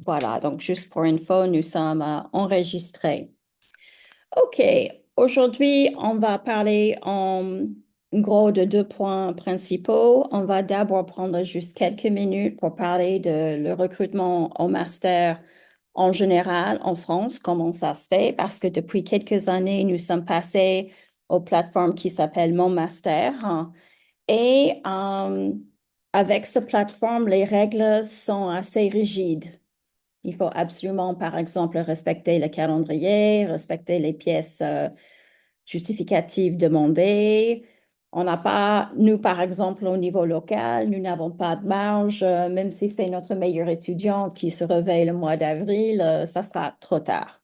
Voilà, donc juste pour info, nous sommes enregistrés. OK, aujourd'hui, on va parler en gros de deux points principaux. On va d'abord prendre juste quelques minutes pour parler de le recrutement au master en général en France, comment ça se fait, parce que depuis quelques années, nous sommes passés aux plateformes qui s'appellent Mon Master, hein. Et avec cette plateforme, les règles sont assez rigides. Il faut absolument, par exemple, respecter le calendrier, respecter les pièces justificatives demandées. On n'a pas, nous, par exemple, au niveau local, nous n'avons pas de marge, même si c'est notre meilleure étudiante qui se réveille le mois d'avril, ça sera trop tard,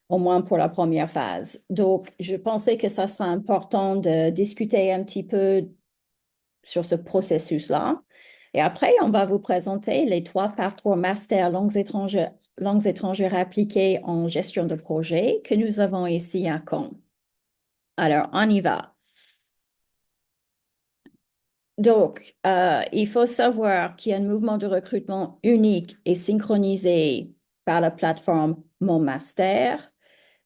au moins pour la première phase. Donc, je pensais que ça sera important de discuter un petit peu sur ce processus-là. Et après, on va vous présenter les trois parcours master langues étrangères appliquées en gestion de projet que nous avons ici à Caen. Alors, on y va. Donc, il faut savoir qu'il y a un mouvement de recrutement unique et synchronisé par la plateforme Mon Master.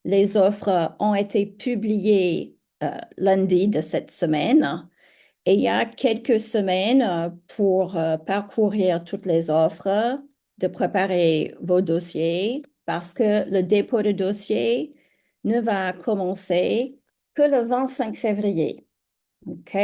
Les offres ont été publiées lundi de cette semaine. Et il y a quelques semaines pour parcourir toutes les offres, de préparer vos dossiers parce que le dépôt de dossier ne va commencer que le 25 février. OK?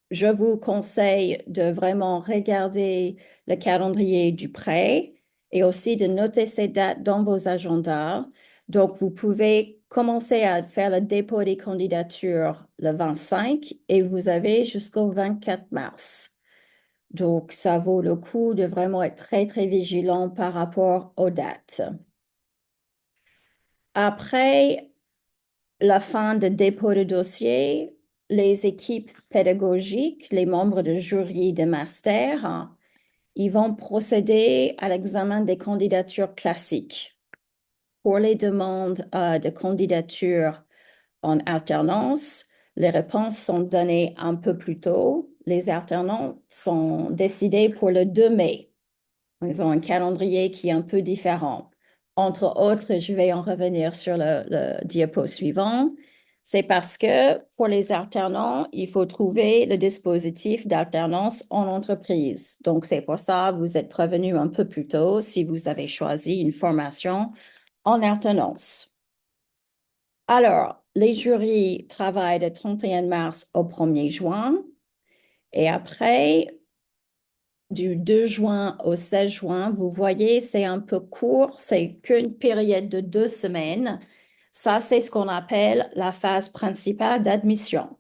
Je vous conseille de vraiment regarder le calendrier du prêt et aussi de noter ces dates dans vos agendas. Donc, vous pouvez commencer à faire le dépôt des candidatures le 25 et vous avez jusqu'au 24 mars. Donc, ça vaut le coup de vraiment être très, très vigilant par rapport aux dates. Après la fin de dépôt de dossier, les équipes pédagogiques, les membres de jury de master, hein, ils vont procéder à l'examen des candidatures classiques. Pour les demandes de candidature en alternance, les réponses sont données un peu plus tôt. Les alternants sont décidés pour le 2 mai. Ils ont un calendrier qui est un peu différent. Entre autres, je vais en revenir sur le diapo suivant. C'est parce que pour les alternants, il faut trouver le dispositif d'alternance en entreprise. Donc, c'est pour ça que vous êtes prévenu un peu plus tôt si vous avez choisi une formation en alternance. Alors, les jurys travaillent du 31 mars au 1er juin et après, du 2 juin au 16 juin, vous voyez, c'est un peu court, c'est qu'une période de 2 semaines. Ça, c'est ce qu'on appelle la phase principale d'admission.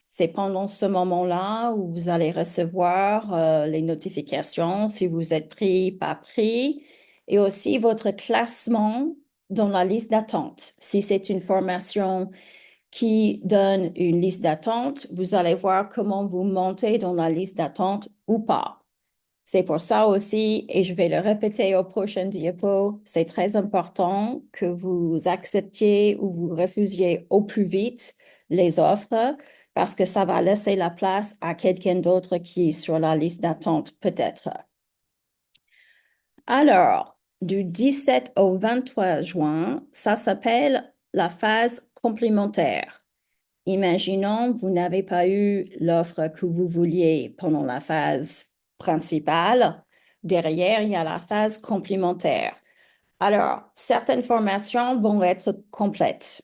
C'est pendant ce moment-là où vous allez recevoir les notifications si vous êtes pris, pas pris, et aussi votre classement dans la liste d'attente. Si c'est une formation qui donne une liste d'attente, vous allez voir comment vous montez dans la liste d'attente ou pas. C'est pour ça aussi, et je vais le répéter au prochain diapo, c'est très important que vous acceptiez ou vous refusiez au plus vite les offres parce que ça va laisser la place à quelqu'un d'autre qui est sur la liste d'attente peut-être. Alors, du 17 au 23 juin, ça s'appelle la phase complémentaire. Imaginons vous n'avez pas eu l'offre que vous vouliez pendant la phase principale. Derrière, il y a la phase complémentaire. Alors, certaines formations vont être complètes.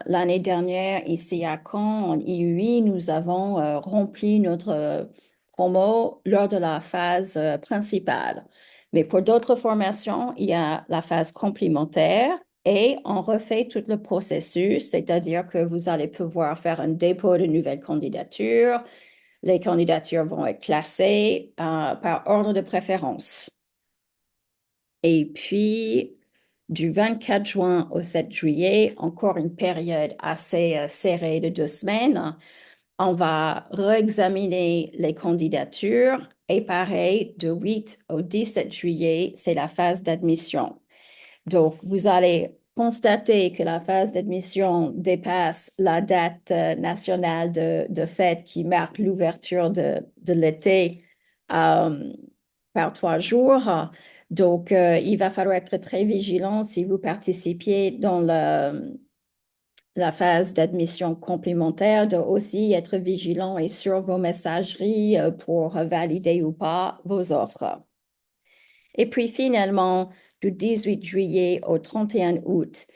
L'année dernière, ici à Caen, en IUI, nous avons rempli notre promo lors de la phase principale. Mais pour d'autres formations, il y a la phase complémentaire et on refait tout le processus, c'est-à-dire que vous allez pouvoir faire un dépôt de nouvelles candidatures. Les candidatures vont être classées par ordre de préférence. Et puis, du 24 juin au 7 juillet, encore une période assez serrée de 2 semaines, on va réexaminer les candidatures et pareil, de 8 au 17 juillet, c'est la phase d'admission. Donc, vous allez constater que la phase d'admission dépasse la date nationale de fête qui marque l'ouverture de l'été. Euh, par 3 jours. Donc, il va falloir être très vigilant si vous participiez dans la phase d'admission complémentaire, de aussi être vigilant et sur vos messageries pour valider ou pas vos offres. Et puis finalement, du 18 juillet au 31 août,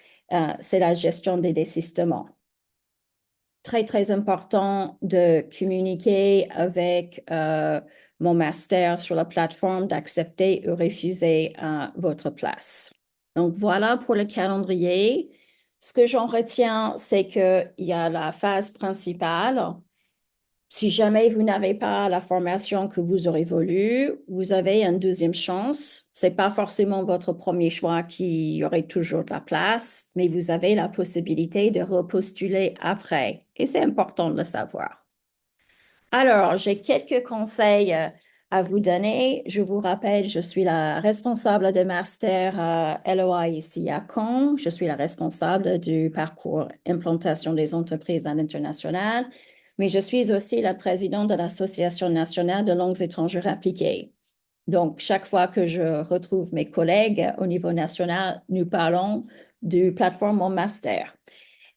c'est la gestion des désistements. Très, très important de communiquer avec mon master sur la plateforme, d'accepter ou refuser votre place. Donc voilà pour le calendrier. Ce que j'en retiens, c'est qu'il y a la phase principale. Si jamais vous n'avez pas la formation que vous aurez voulu, vous avez une deuxième chance. C'est pas forcément votre premier choix qui aurait toujours de la place, mais vous avez la possibilité de repostuler après. Et c'est important de le savoir. Alors, j'ai quelques conseils à vous donner. Je vous rappelle, je suis la responsable de master LOI ici à Caen. Je suis la responsable du parcours implantation des entreprises à l'international, mais je suis aussi la présidente de l'Association nationale de langues étrangères appliquées. Donc, chaque fois que je retrouve mes collègues au niveau national, nous parlons du plateforme Mon Master.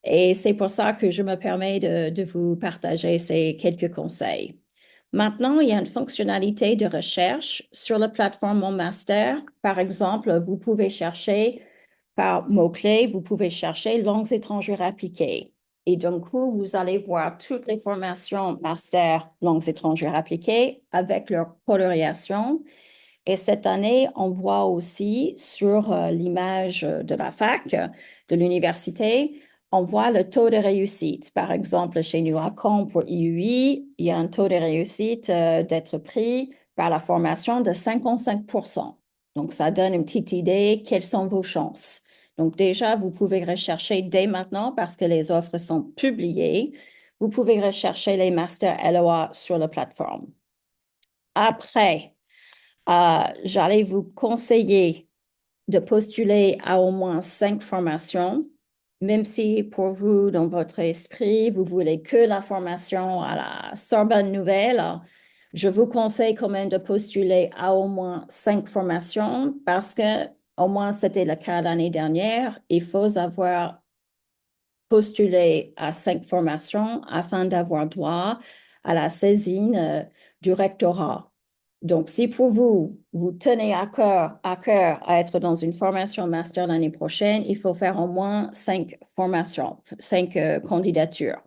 Et c'est pour ça que je me permets de vous partager ces quelques conseils. Maintenant, il y a une fonctionnalité de recherche sur la plateforme Mon Master. Par exemple, vous pouvez chercher par mots-clés, vous pouvez chercher langues étrangères appliquées. Et donc, vous allez voir toutes les formations master langues étrangères appliquées avec leur colorisation. Et cette année, on voit aussi sur l'image de la fac, de l'université, on voit le taux de réussite. Par exemple, chez nous à Caen, pour IUI, il y a un taux de réussite d'être pris par la formation de 55%. Donc, ça donne une petite idée, quelles sont vos chances. Donc, déjà, vous pouvez rechercher dès maintenant parce que les offres sont publiées. Vous pouvez rechercher les masters LOA sur la plateforme. Après, j'allais vous conseiller de postuler à au moins 5 formations, même si pour vous, dans votre esprit, vous voulez que la formation à la Sorbonne Nouvelle, je vous conseille quand même de postuler à au moins 5 formations parce que au moins c'était le cas l'année dernière. Il faut avoir postulé à 5 formations afin d'avoir droit à la saisine du rectorat. Donc, si pour vous, vous tenez à cœur à être dans une formation master l'année prochaine, il faut faire au moins 5 formations, 5 candidatures.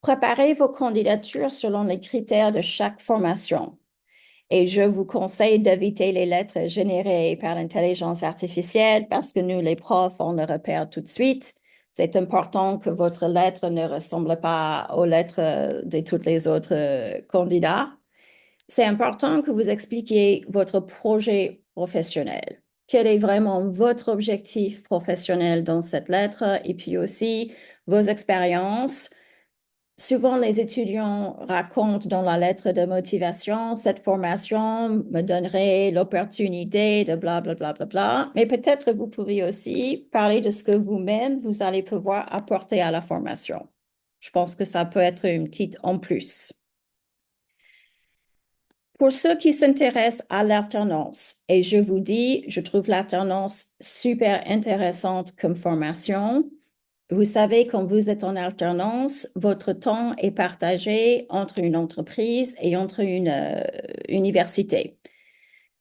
Préparez vos candidatures selon les critères de chaque formation. Et je vous conseille d'éviter les lettres générées par l'intelligence artificielle parce que nous, les profs, on le repère tout de suite. C'est important que votre lettre ne ressemble pas aux lettres de tous les autres candidats. C'est important que vous expliquiez votre projet professionnel. Quel est vraiment votre objectif professionnel dans cette lettre et puis aussi vos expériences. Souvent, les étudiants racontent dans la lettre de motivation, cette formation me donnerait l'opportunité de bla, bla, bla, bla, bla. Mais peut-être vous pouvez aussi parler de ce que vous-même, vous allez pouvoir apporter à la formation. Je pense que ça peut être une petite en plus. Pour ceux qui s'intéressent à l'alternance, et je vous dis, je trouve l'alternance super intéressante comme formation. Vous savez, quand vous êtes en alternance, votre temps est partagé entre une entreprise et entre une université.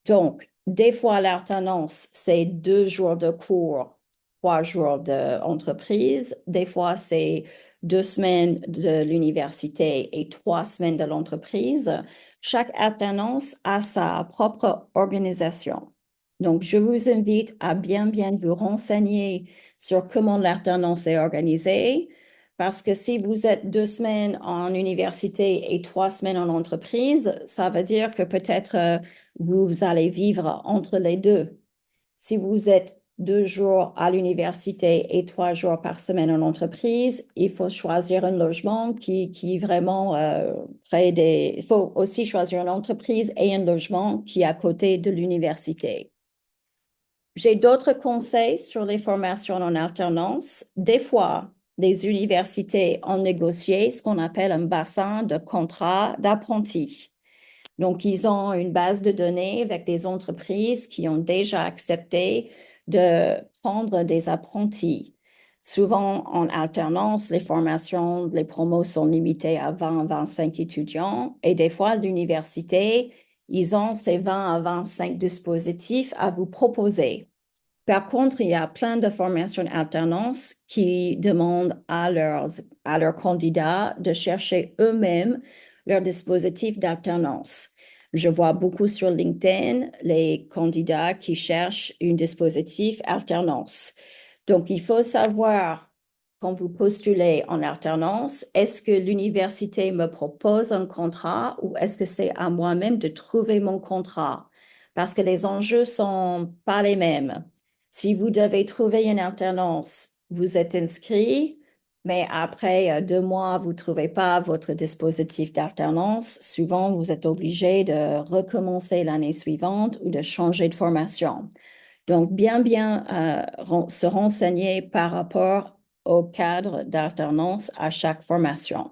Donc, des fois, l'alternance, c'est 2 jours de cours, 3 jours d'entreprise. Des fois, c'est 2 semaines de l'université et 3 semaines de l'entreprise. Chaque alternance a sa propre organisation. Donc, je vous invite à bien vous renseigner sur comment l'alternance est organisée, parce que si vous êtes 2 semaines en université et 3 semaines en entreprise, ça veut dire que peut-être vous allez vivre entre les deux. Si vous êtes 2 jours à l'université et 3 jours par semaine en entreprise, il faut choisir un logement qui vraiment près des... Il faut aussi choisir une entreprise et un logement qui est à côté de l'université. J'ai d'autres conseils sur les formations en alternance. Des fois, les universités ont négocié ce qu'on appelle un bassin de contrat d'apprenti. Donc, ils ont une base de données avec des entreprises qui ont déjà accepté de prendre des apprentis. Souvent, en alternance, les formations, les promos sont limitées à 20 à 25 étudiants et des fois, l'université, ils ont ces 20 à 25 dispositifs à vous proposer. Par contre, il y a plein de formations alternance qui demandent à leurs candidats de chercher eux-mêmes leur dispositif d'alternance. Je vois beaucoup sur LinkedIn les candidats qui cherchent un dispositif alternance. Donc, il faut savoir, quand vous postulez en alternance, est-ce que l'université me propose un contrat ou est-ce que c'est à moi-même de trouver mon contrat? Parce que les enjeux sont pas les mêmes. Si vous devez trouver une alternance, vous êtes inscrit, mais après 2 mois, vous ne trouvez pas votre dispositif d'alternance. Souvent, vous êtes obligé de recommencer l'année suivante ou de changer de formation. Donc, se renseigner par rapport au cadre d'alternance à chaque formation.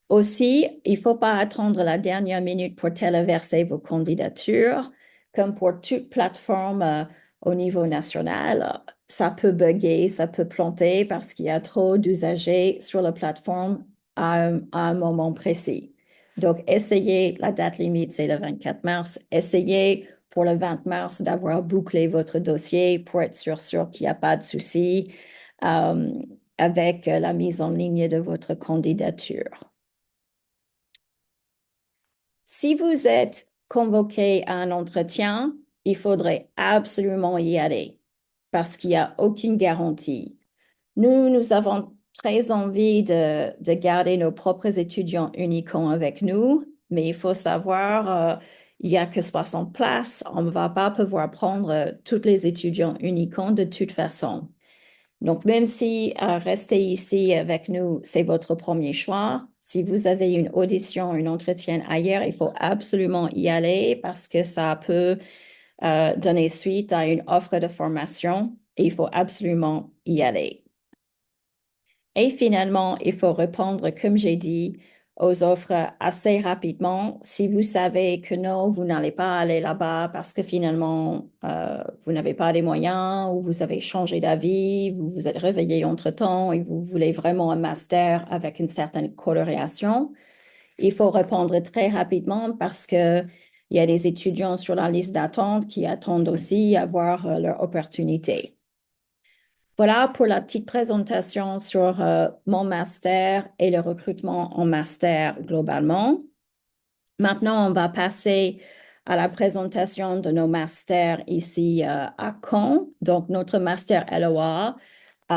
Aussi, il ne faut pas attendre la dernière minute pour téléverser vos candidatures. Comme pour toute plateforme au niveau national, ça peut bugger, ça peut planter parce qu'il y a trop d'usagers sur la plateforme à un moment précis. Donc, essayez, la date limite, c'est le 24 mars. Essayez pour le 20 mars d'avoir bouclé votre dossier pour être sûr qu'il n'y a pas de souci euh, avec la mise en ligne de votre candidature. Si vous êtes convoqué à un entretien, il faudrait absolument y aller parce qu'il n'y a aucune garantie. Nous avons très envie de garder nos propres étudiants uniquement avec nous, mais il faut savoir, il n'y a que 60 places. On ne va pas pouvoir prendre tous les étudiants uniquement de toute façon. Donc, même si rester ici avec nous, c'est votre premier choix, si vous avez une audition, un entretien ailleurs, il faut absolument y aller parce que ça peut donner suite à une offre de formation et il faut absolument y aller. Et finalement, il faut répondre, comme j'ai dit, aux offres assez rapidement. Si vous savez que non, vous n'allez pas aller là-bas parce que finalement, vous n'avez pas les moyens ou vous avez changé d'avis, vous vous êtes réveillé entre-temps et vous voulez vraiment un master avec une certaine coloration, il faut répondre très rapidement parce que il y a des étudiants sur la liste d'attente qui attendent aussi à avoir leur opportunité. Voilà pour la petite présentation sur mon master et le recrutement en master globalement. Maintenant, on va passer à la présentation de nos masters ici à Caen. Donc, notre master LOA, on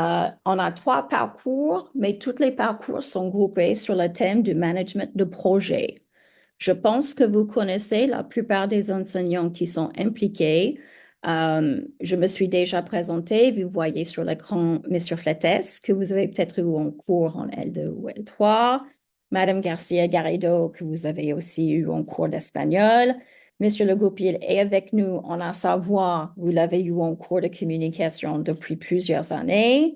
a 3 parcours, mais tous les parcours sont groupés sur le thème du management de projet. Je pense que vous connaissez la plupart des enseignants qui sont impliqués. Je me suis déjà présentée. Vous voyez sur l'écran Monsieur Fletes, que vous avez peut-être eu en cours en L2 ou L3. Madame Garcia Garrido, que vous avez aussi eu en cours d'espagnol. Monsieur Le Goupil est avec nous en la Savoie. Vous l'avez eu en cours de communication depuis plusieurs années.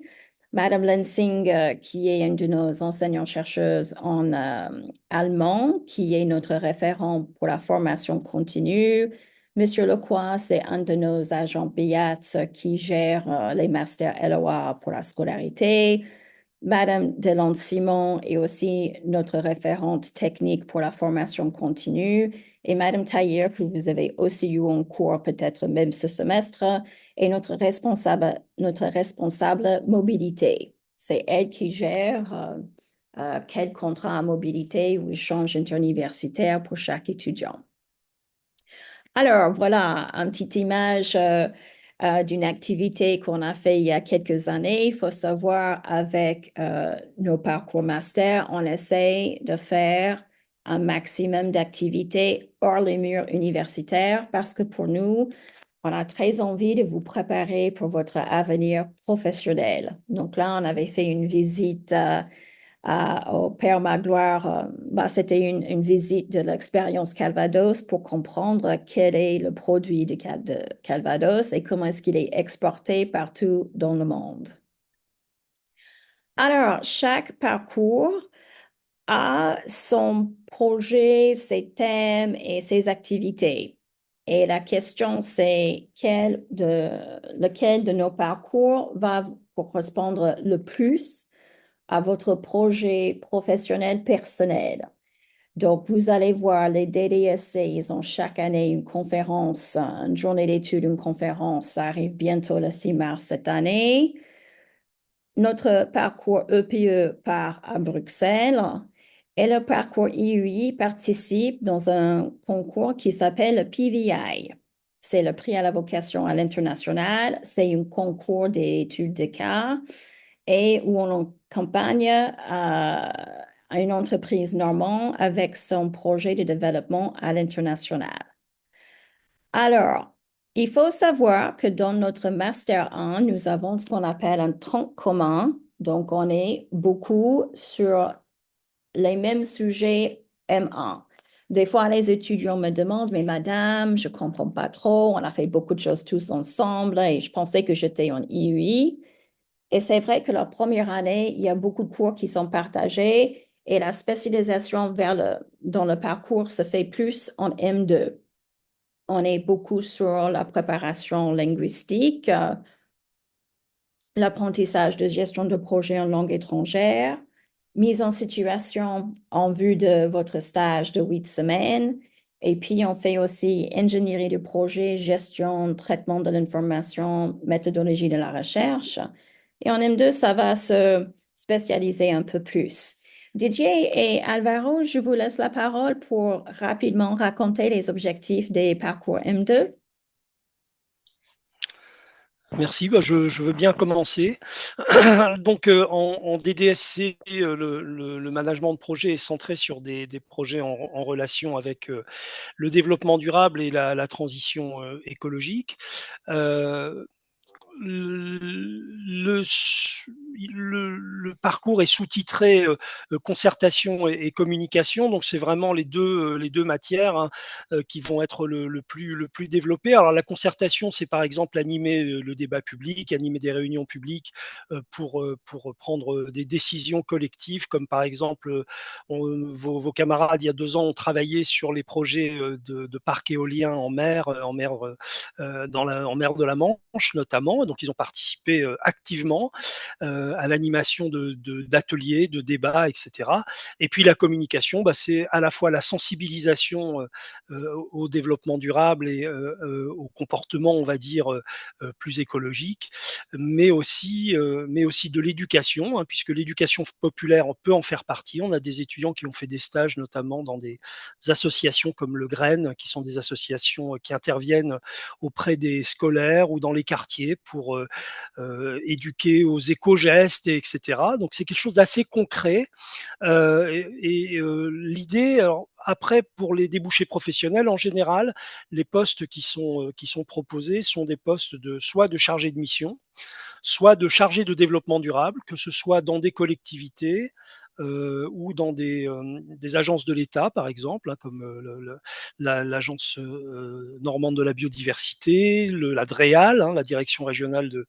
Madame Lensing, qui est une de nos enseignants-chercheuses en allemand, qui est notre référent pour la formation continue. Monsieur Lecroix, c'est un de nos agents BIATS qui gère les masters LOA pour la scolarité. Madame Delande-Simon est aussi notre référente technique pour la formation continue. Et Madame Tailleur, que vous avez aussi eu en cours peut-être même ce semestre, est notre responsable mobilité. C'est elle qui gère quel contrat à mobilité ou échange interuniversitaire pour chaque étudiant. Alors, voilà, une petite image d'une activité qu'on a fait il y a quelques années. Il faut savoir, avec nos parcours master, on essaie de faire un maximum d'activités hors les murs universitaires parce que pour nous, on a très envie de vous préparer pour votre avenir professionnel. Donc là, on avait fait une visite au Père Magloire. C'était une visite de l'expérience Calvados pour comprendre quel est le produit de Calvados et comment est-ce qu'il est exporté partout dans le monde. Alors, chaque parcours a son projet, ses thèmes et ses activités. Et la question, c'est lequel de nos parcours va correspondre le plus à votre projet professionnel personnel. Donc, vous allez voir, les DDSC, ils ont chaque année une conférence, une journée d'études, une conférence. Ça arrive bientôt le 6 mars cette année. Notre parcours EPE part à Bruxelles et le parcours IUI participe dans un concours qui s'appelle le PVI. C'est le prix à la vocation à l'international. C'est un concours d'études de cas et où on accompagne à une entreprise normande avec son projet de développement à l'international. Alors, il faut savoir que dans notre Master 1, nous avons ce qu'on appelle un tronc commun. Donc, on est beaucoup sur les mêmes sujets M1. Des fois, les étudiants me demandent, mais madame, je ne comprends pas trop, on a fait beaucoup de choses tous ensemble et je pensais que j'étais en IUI. Et c'est vrai que la première année, il y a beaucoup de cours qui sont partagés et la spécialisation dans le parcours se fait plus en M2. On est beaucoup sur la préparation linguistique, l'apprentissage de gestion de projet en langue étrangère, mise en situation en vue de votre stage de 8 semaines. Et puis, on fait aussi ingénierie de projet, gestion, traitement de l'information, méthodologie de la recherche. Et en M2, ça va se spécialiser un peu plus. Didier et Alvaro, je vous laisse la parole pour rapidement raconter les objectifs des parcours M2. Merci, je veux bien commencer. Donc, en DDSC, le management de projet est centré sur des projets en relation avec le développement durable et la transition écologique. Euh, le, le parcours est sous-titré concertation et communication, donc c'est vraiment les deux matières hein, qui vont être le plus développées. Alors la concertation, c'est par exemple animer le débat public, animer des réunions publiques pour prendre des décisions collectives, comme par exemple vos camarades il y a 2 ans ont travaillé sur les projets de parcs éoliens en mer de la Manche notamment. Donc, ils ont participé activement à l'animation d'ateliers, de débats, etc. Et puis, la communication, bah, c'est à la fois la sensibilisation au développement durable et au comportement, on va dire, plus écologique, mais aussi de l'éducation, hein, puisque l'éducation populaire peut en faire partie. On a des étudiants qui ont fait des stages, notamment dans des associations comme le Graine, qui sont des associations qui interviennent auprès des scolaires ou dans les quartiers pour éduquer aux éco-gestes, etc. Donc c'est quelque chose d'assez concret. L'idée, alors, après, pour les débouchés professionnels, en général, les postes qui sont proposés sont des postes soit de chargé de mission, soit de chargé de développement durable, que ce soit dans des collectivités ou dans des agences de l'État, par exemple, hein, comme l'agence normande de la biodiversité, la DREAL, hein, la direction régionale de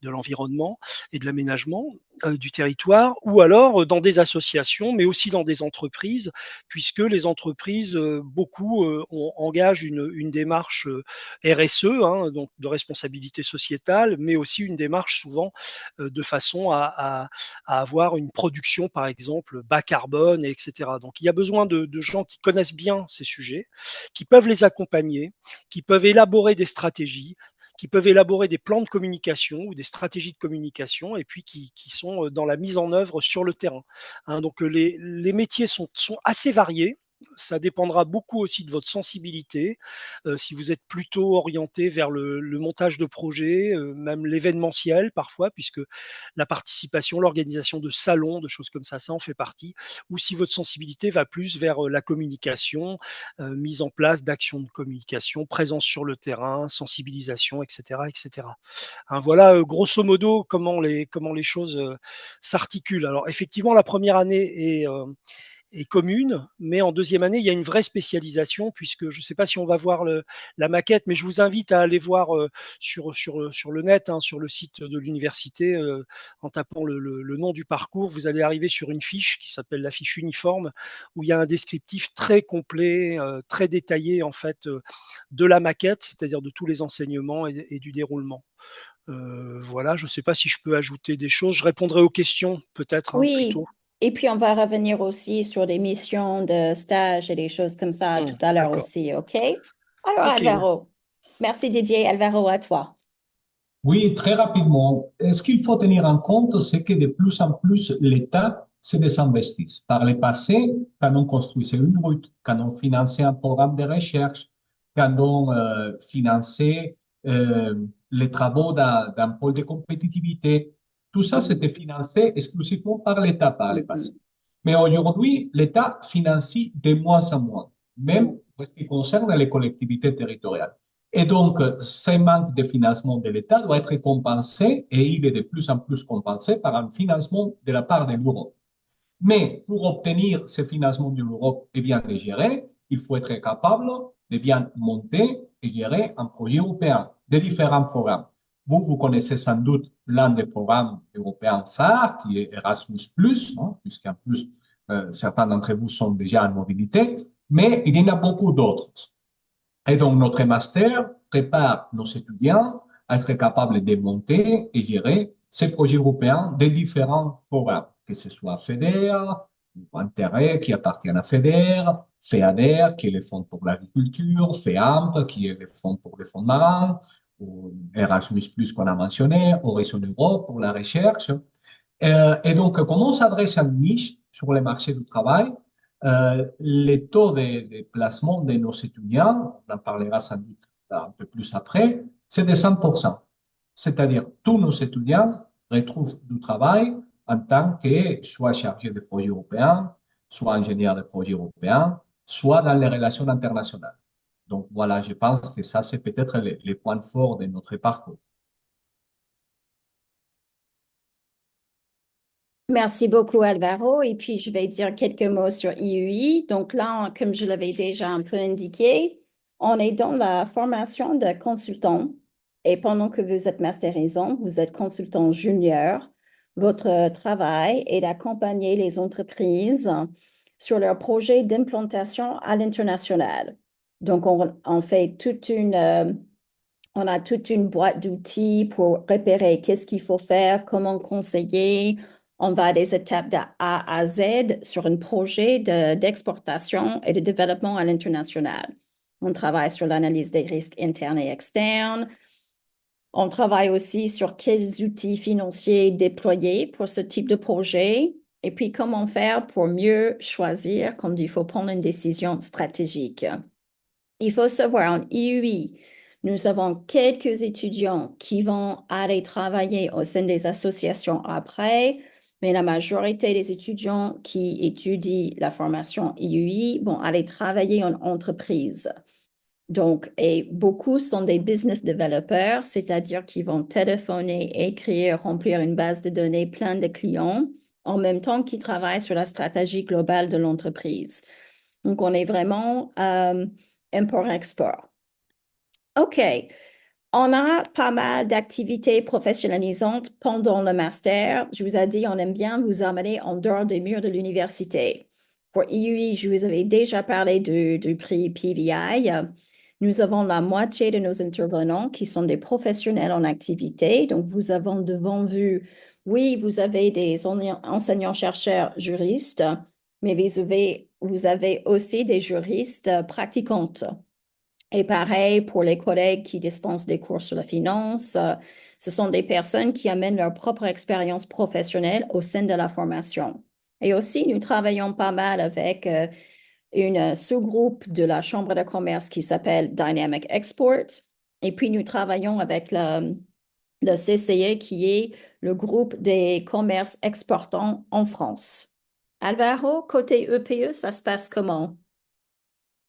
l'environnement et de l'aménagement du territoire, ou alors dans des associations, mais aussi dans des entreprises, puisque les entreprises, beaucoup engagent une démarche RSE, hein, donc de responsabilité sociétale, mais aussi une démarche souvent de façon à avoir une production, par exemple, bas carbone, etc. Donc il y a besoin de gens qui connaissent bien ces sujets, qui peuvent les accompagner, qui peuvent élaborer des stratégies, qui peuvent élaborer des plans de communication ou des stratégies de communication et puis qui sont dans la mise en œuvre sur le terrain. Hein, donc les métiers sont assez variés. Ça dépendra beaucoup aussi de votre sensibilité. Si vous êtes plutôt orienté vers le montage de projets, même l'événementiel parfois, puisque la participation, l'organisation de salons, de choses comme ça en fait partie. Ou si votre sensibilité va plus vers la communication, mise en place d'actions de communication, présence sur le terrain, sensibilisation, etc. etc. Hein, voilà grosso modo comment les choses s'articulent. Alors effectivement, la première année est commune, mais en deuxième année, il y a une vraie spécialisation, puisque je ne sais pas si on va voir la maquette, mais je vous invite à aller voir sur le net, hein, sur le site de l'université, en tapant le nom du parcours, vous allez arriver sur une fiche qui s'appelle la fiche uniforme, où il y a un descriptif très complet, très détaillé en fait de la maquette, c'est-à-dire de tous les enseignements et du déroulement. Voilà, je ne sais pas si je peux ajouter des choses. Je répondrai aux questions peut-être hein, Oui, plutôt. et puis on va revenir aussi sur des missions de stage et des choses comme ça tout à l'heure D'accord. aussi, OK? Alors, Ok. Alvaro, merci Didier. Alvaro, à toi. Oui, très rapidement. Ce qu'il faut tenir en compte, c'est que de plus en plus, l'État se désinvestit. Par le passé, quand on construisait une route, quand on finançait un programme de recherche, quand on finançait les travaux d'un pôle de compétitivité, tout ça, c'était financé exclusivement par l'État par le passé. Mhm. Mais aujourd'hui, l'État financie de moins en moins, même en ce qui concerne les collectivités territoriales. Et donc, ce manque de financement de l'État doit être compensé et il est de plus en plus compensé par un financement de la part de l'Europe. Mais pour obtenir ce financement de l'Europe et bien le gérer, il faut être capable de bien monter et gérer un projet européen, de différents programmes. Vous connaissez sans doute l'un des programmes européens phares qui est Erasmus+, hein, puisqu'en plus, certains d'entre vous sont déjà en mobilité, mais il y en a beaucoup d'autres. Et donc, notre master prépare nos étudiants à être capables de monter et gérer ces projets européens des différents programmes, que ce soit FEDER, ou Interreg qui appartient à FEDER, FEADER qui est le fonds pour l'agriculture, FEAMP qui est le fonds pour les fonds marins, ou Erasmus Plus qu'on a mentionné, Horizon Europe pour la recherche. Et donc, comme on s'adresse à une niche sur le marché du travail, les taux de placement de nos étudiants, on en parlera sans doute un peu plus après, c'est de 100%. C'est-à-dire, tous nos étudiants retrouvent du travail en tant que soit chargé de projets européens, soit ingénieur de projets européens, soit dans les relations internationales. Donc voilà, je pense que ça, c'est peut-être les points forts de notre parcours. Merci beaucoup, Alvaro. Et puis, je vais dire quelques mots sur IUI. Donc là, comme je l'avais déjà un peu indiqué, on est dans la formation de consultant. Et pendant que vous êtes masterisant, vous êtes consultant junior. Votre travail est d'accompagner les entreprises sur leurs projets d'implantation à l'international. Donc, on fait on a toute une boîte d'outils pour repérer qu'est-ce qu'il faut faire, comment conseiller. On va des étapes de A à Z sur un projet d'exportation et de développement à l'international. On travaille sur l'analyse des risques internes et externes. On travaille aussi sur quels outils financiers déployer pour ce type de projet et puis comment faire pour mieux choisir quand il faut prendre une décision stratégique. Il faut savoir, en IUI, nous avons quelques étudiants qui vont aller travailler au sein des associations après, mais la majorité des étudiants qui étudient la formation IUI vont aller travailler en entreprise. Donc, et beaucoup sont des business developers, c'est-à-dire qu'ils vont téléphoner, écrire, remplir une base de données plein de clients en même temps qu'ils travaillent sur la stratégie globale de l'entreprise. Donc, on est vraiment import-export. OK. On a pas mal d'activités professionnalisantes pendant le master. Je vous ai dit, on aime bien vous emmener en dehors des murs de l'université. Pour IUI, je vous avais déjà parlé du prix PVI. Nous avons la moitié de nos intervenants qui sont des professionnels en activité. Donc, vous avez devant vous, oui, vous avez des enseignants-chercheurs juristes, mais vous avez aussi des juristes pratiquantes. Et pareil pour les collègues qui dispensent des cours sur la finance, ce sont des personnes qui amènent leur propre expérience professionnelle au sein de la formation. Et aussi, nous travaillons pas mal avec une sous-groupe de la Chambre de commerce qui s'appelle Dynamic Export. Et puis, nous travaillons avec le CCE qui est le groupe des commerces exportants en France. Alvaro, côté EPE, ça se passe comment?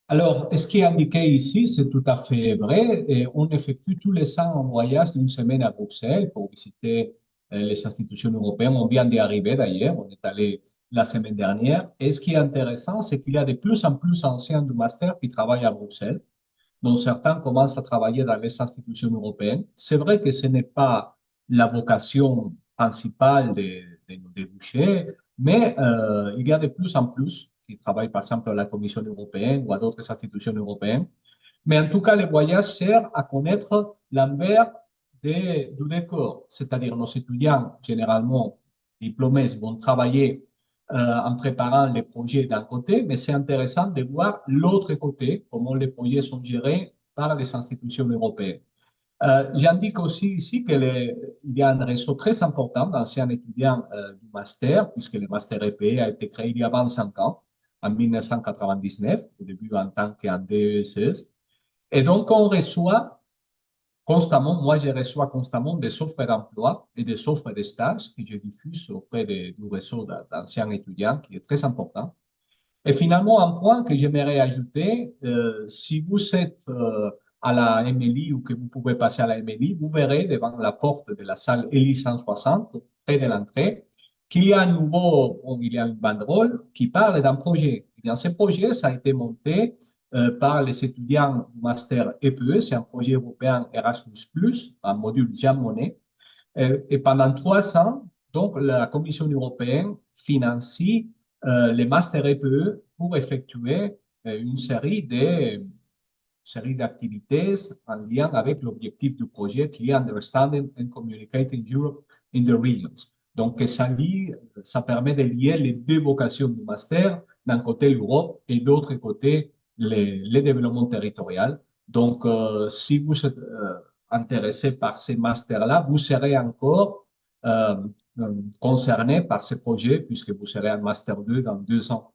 Alors, ce qui est indiqué ici, c'est tout à fait vrai. Et on effectue tous les ans un voyage d'une semaine à Bruxelles pour visiter les institutions européennes. On vient d'y arriver d'ailleurs. On est allé la semaine dernière. Et ce qui est intéressant, c'est qu'il y a de plus en plus d'anciens du master qui travaillent à Bruxelles, dont certains commencent à travailler dans les institutions européennes. C'est vrai que ce n'est pas la vocation principale de nos débouchés, mais il y a de plus en plus qui travaillent par exemple à la Commission européenne ou à d'autres institutions européennes. Mais en tout cas, le voyage sert à connaître l'envers du décor, c'est-à-dire nos étudiants généralement diplômés vont travailler en préparant les projets d'un côté, mais c'est intéressant de voir l'autre côté, comment les projets sont gérés par les institutions européennes. J'indique aussi ici qu'il y a un réseau très important d'anciens étudiants du master, puisque le master EPE a été créé il y a 25 ans, en 1999, au début en tant qu'un DESS. Et donc, on reçoit constamment, moi je reçois constamment des offres d'emploi et des offres de stage que je diffuse auprès du réseau d'anciens étudiants, qui est très important. Et finalement, un point que j'aimerais ajouter, si vous êtes à la MLI ou que vous pouvez passer à la MLI, vous verrez devant la porte de la salle ELI 160, près de l'entrée, qu'il y a un nouveau, bon, il y a une banderole qui parle d'un projet. Et bien, ce projet, ça a été monté par les étudiants du master EPE, c'est un projet européen Erasmus+, un module Jean Monnet. Et pendant 3 ans, donc, la Commission européenne financie les masters EPE pour effectuer une série d'activités en lien avec l'objectif du projet qui est Understanding and Communicating Europe in the Regions. Donc, ça permet de lier les deux vocations du master, d'un côté l'Europe et d'autre côté les développements territoriaux. Donc, si vous êtes intéressé par ces masters-là, vous serez encore euh, concerné par ce projet puisque vous serez en master 2 dans 2 ans.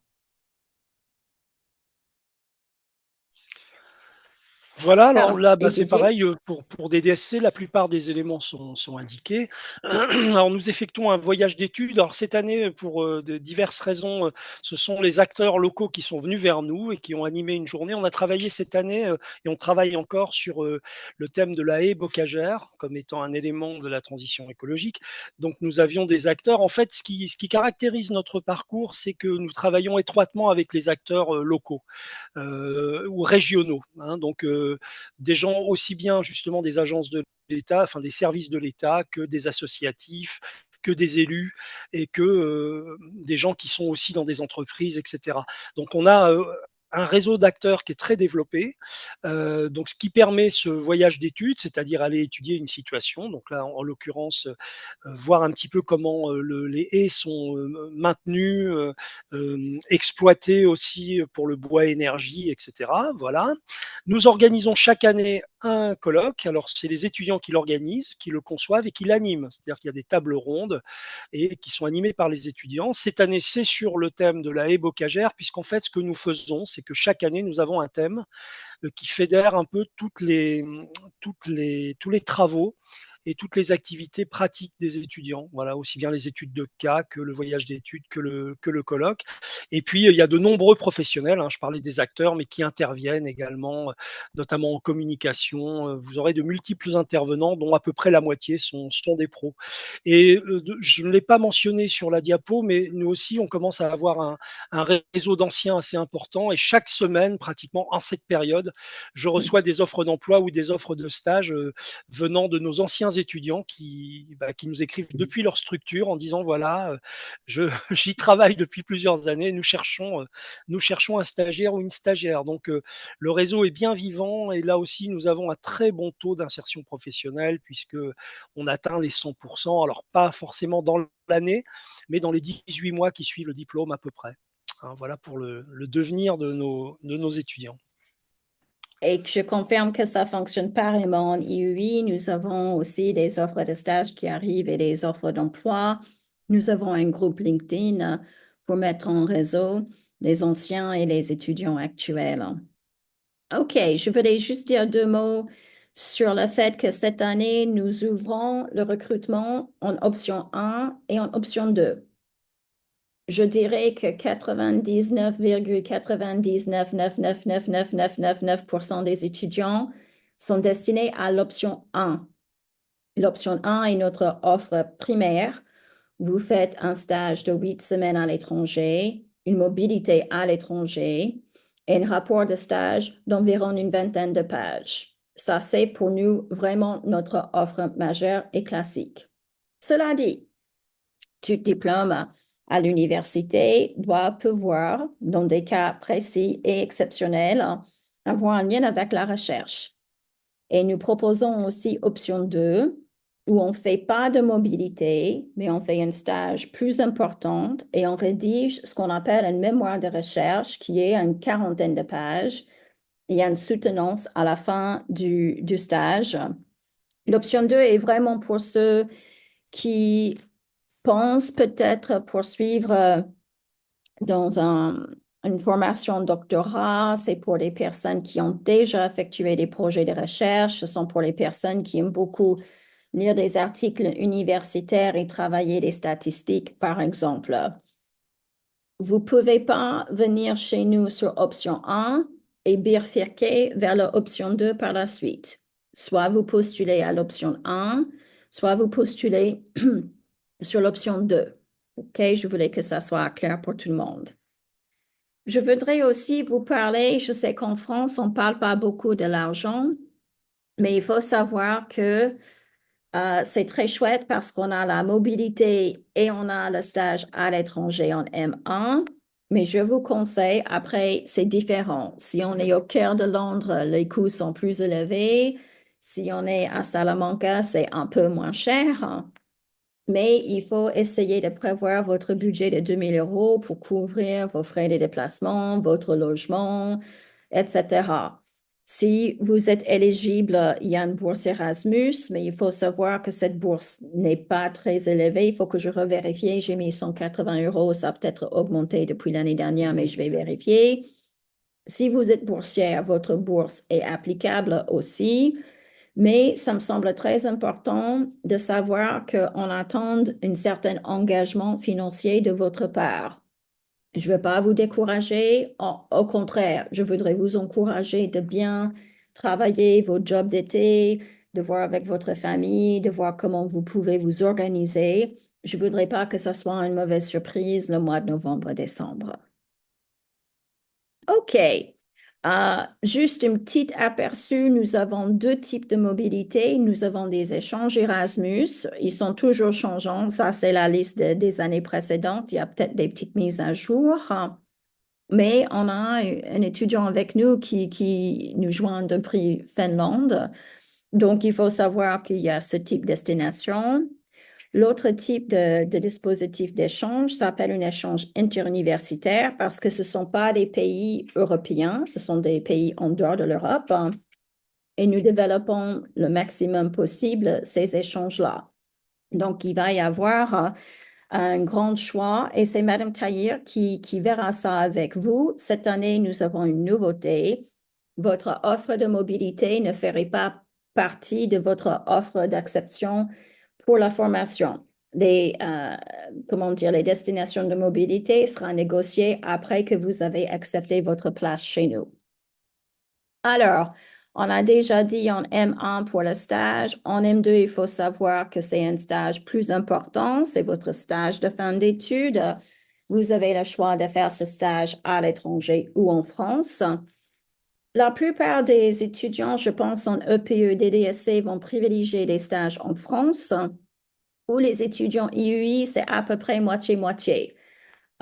Voilà, alors Alors, là, et c'est Didier? pareil pour des DSC, la plupart des éléments sont indiqués. Alors, nous effectuons un voyage d'études. Alors, cette année, pour de diverses raisons, ce sont les acteurs locaux qui sont venus vers nous et qui ont animé une journée. On a travaillé cette année et on travaille encore sur le thème de la haie bocagère comme étant un élément de la transition écologique. Donc, nous avions des acteurs. En fait, ce qui caractérise notre parcours, c'est que nous travaillons étroitement avec les acteurs locaux ou régionaux. Hein, donc, des gens aussi bien justement des agences de l'État, enfin des services de l'État, que des associatifs, que des élus et que des gens qui sont aussi dans des entreprises, etc. Donc, on a un réseau d'acteurs qui est très développé. Donc, ce qui permet ce voyage d'études, c'est-à-dire aller étudier une situation. Donc là, en l'occurrence, voir un petit peu comment les haies sont maintenues, exploitées aussi pour le bois énergie, etc. Voilà. Nous organisons chaque année un colloque. Alors, c'est les étudiants qui l'organisent, qui le conçoivent et qui l'animent. C'est-à-dire qu'il y a des tables rondes et qui sont animées par les étudiants. Cette année, c'est sur le thème de la haie bocagère, puisqu'en fait, ce que nous faisons, c'est que chaque année, nous avons un thème qui fédère un peu tous les travaux et toutes les activités pratiques des étudiants. Voilà, aussi bien les études de cas que le voyage d'études, que le colloque. Et puis, il y a de nombreux professionnels, hein, je parlais des acteurs, mais qui interviennent également, notamment en communication. Vous aurez de multiples intervenants, dont à peu près la moitié sont des pros. Et je ne l'ai pas mentionné sur la diapo, mais nous aussi, on commence à avoir un réseau d'anciens assez important. Et chaque semaine, pratiquement en cette période, je reçois des offres d'emploi ou des offres de stage venant de nos anciens étudiants qui nous écrivent depuis leur structure en disant voilà, j'y travaille depuis plusieurs années, nous cherchons un stagiaire ou une stagiaire. Donc le réseau est bien vivant et là aussi nous avons un très bon taux d'insertion professionnelle puisque on atteint les 100%, alors pas forcément dans l'année, mais dans les 18 mois qui suivent le diplôme à peu près. Hein, voilà pour le devenir de nos étudiants. Et que je confirme que ça fonctionne pareillement en IUI. Nous avons aussi des offres de stage qui arrivent et des offres d'emploi. Nous avons un groupe LinkedIn pour mettre en réseau les anciens et les étudiants actuels. OK, je voulais juste dire 2 mots sur le fait que cette année, nous ouvrons le recrutement en option 1 et en option 2. Je dirais que 99,9999999999% des étudiants sont destinés à l'option 1. L'option 1 est notre offre primaire vous faites un stage de 8 semaines à l'étranger, une mobilité à l'étranger et un rapport de stage d'environ une vingtaine de pages. Ça, c'est pour nous vraiment notre offre majeure et classique. Cela dit, tout diplôme à l'université doit pouvoir, dans des cas précis et exceptionnels, avoir un lien avec la recherche. Et nous proposons aussi option 2, où on ne fait pas de mobilité, mais on fait un stage plus important et on rédige ce qu'on appelle un mémoire de recherche qui est une quarantaine de pages. Il y a une soutenance à la fin du stage. L'option 2 est vraiment pour ceux qui pensent peut-être poursuivre dans une formation doctorat, c'est pour les personnes qui ont déjà effectué des projets de recherche, ce sont pour les personnes qui aiment beaucoup lire des articles universitaires et travailler des statistiques, par exemple. Vous ne pouvez pas venir chez nous sur option 1 et bifurquer vers l'option 2 par la suite. Soit vous postulez à l'option 1, soit vous postulez sur l'option 2. OK, je voulais que ça soit clair pour tout le monde. Je voudrais aussi vous parler, je sais qu'en France, on ne parle pas beaucoup de l'argent, mais il faut savoir que c'est très chouette parce qu'on a la mobilité et on a le stage à l'étranger en M1. Mais je vous conseille, après, c'est différent. Si on est au cœur de Londres, les coûts sont plus élevés. Si on est à Salamanca, c'est un peu moins cher. Mais il faut essayer de prévoir votre budget de 2 000 € pour couvrir vos frais de déplacement, votre logement, etc. Si vous êtes éligible, il y a une bourse Erasmus, mais il faut savoir que cette bourse n'est pas très élevée. Il faut que je revérifie. J'ai mis 180 €. Ça a peut-être augmenté depuis l'année dernière, mais je vais vérifier. Si vous êtes boursière, votre bourse est applicable aussi. Mais ça me semble très important de savoir qu'on attend un certain engagement financier de votre part. Je ne veux pas vous décourager. Au contraire, je voudrais vous encourager de bien travailler vos jobs d'été, de voir avec votre famille, de voir comment vous pouvez vous organiser. Je ne voudrais pas que ce soit une mauvaise surprise le mois de novembre-décembre. OK. Juste un petit aperçu, nous avons deux types de mobilité. Nous avons des échanges Erasmus. Ils sont toujours changeants. Ça, c'est la liste des années précédentes. Il y a peut-être des petites mises à jour. Mais on a un étudiant avec nous qui nous joint depuis Finlande. Donc, il faut savoir qu'il y a ce type de destination. L'autre type de dispositif d'échange s'appelle un échange interuniversitaire parce que ce ne sont pas des pays européens, ce sont des pays en dehors de l'Europe. Et nous développons le maximum possible ces échanges-là. Donc, il va y avoir un grand choix et c'est Madame Tahir qui verra ça avec vous. Cette année, nous avons une nouveauté. Votre offre de mobilité ne ferait pas partie de votre offre d'acceptation pour la formation. Les destinations de mobilité seront négociées après que vous avez accepté votre place chez nous. Alors, on a déjà dit en M1 pour le stage. En M2, il faut savoir que c'est un stage plus important. C'est votre stage de fin d'études. Vous avez le choix de faire ce stage à l'étranger ou en France. La plupart des étudiants, je pense, en EPE, DDSC vont privilégier des stages en France. Ou les étudiants IUI, c'est à peu près moitié-moitié.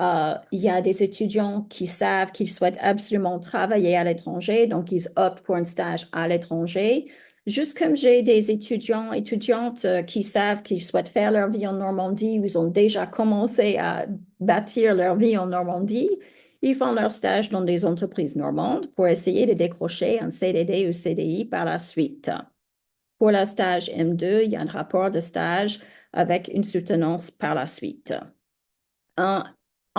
Il y a des étudiants qui savent qu'ils souhaitent absolument travailler à l'étranger, donc ils optent pour un stage à l'étranger. Juste comme j'ai des étudiantes qui savent qu'ils souhaitent faire leur vie en Normandie, ou ils ont déjà commencé à bâtir leur vie en Normandie, ils font leur stage dans des entreprises normandes pour essayer de décrocher un CDD ou CDI par la suite. Pour le stage M2, il y a un rapport de stage avec une soutenance par la suite. On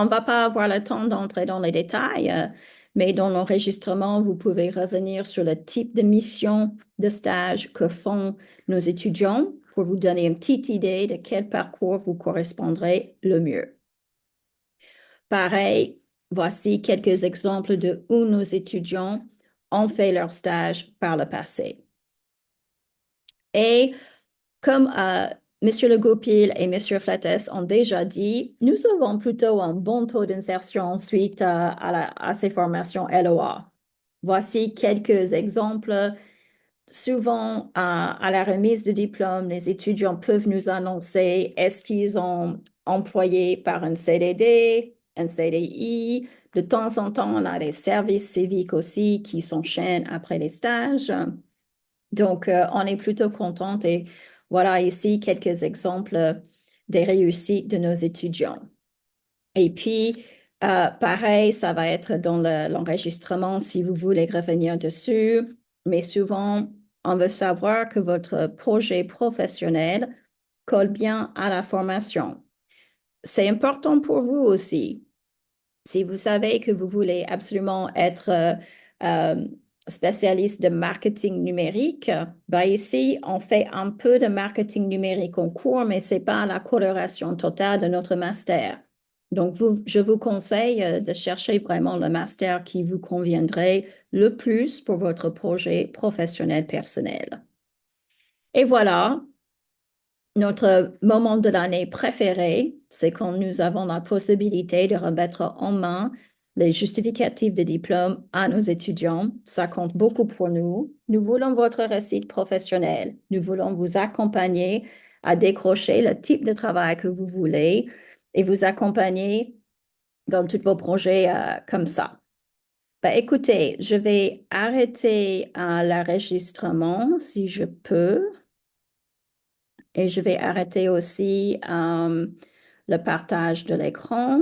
ne va pas avoir le temps d'entrer dans les détails, mais dans l'enregistrement, vous pouvez revenir sur le type de mission de stage que font nos étudiants pour vous donner une petite idée de quel parcours vous correspondrez le mieux. Pareil, voici quelques exemples de où nos étudiants ont fait leur stage par le passé. Et comme Monsieur Le Goupil et Monsieur Flattes ont déjà dit, nous avons plutôt un bon taux d'insertion suite à ces formations LOA. Voici quelques exemples. Souvent, à la remise de diplôme, les étudiants peuvent nous annoncer est-ce qu'ils ont employé par un CDD, un CDI. De temps en temps, on a des services civiques aussi qui s'enchaînent après les stages. Donc, on est plutôt contente et voilà ici quelques exemples des réussites de nos étudiants. Et puis, pareil, ça va être dans l'enregistrement si vous voulez revenir dessus, mais souvent, on veut savoir que votre projet professionnel colle bien à la formation. C'est important pour vous aussi. Si vous savez que vous voulez absolument être euh, spécialiste de marketing numérique, ben ici, on fait un peu de marketing numérique en cours, mais ce n'est pas la coloration totale de notre master. Donc, je vous conseille de chercher vraiment le master qui vous conviendrait le plus pour votre projet professionnel personnel. Et voilà, notre moment de l'année préféré, c'est quand nous avons la possibilité de remettre en main les justificatifs de diplôme à nos étudiants. Ça compte beaucoup pour nous. Nous voulons votre réussite professionnelle. Nous voulons vous accompagner à décrocher le type de travail que vous voulez et vous accompagner dans tous vos projets comme ça. Ben, écoutez, je vais arrêter l'enregistrement si je peux. Et je vais arrêter aussi le partage de l'écran.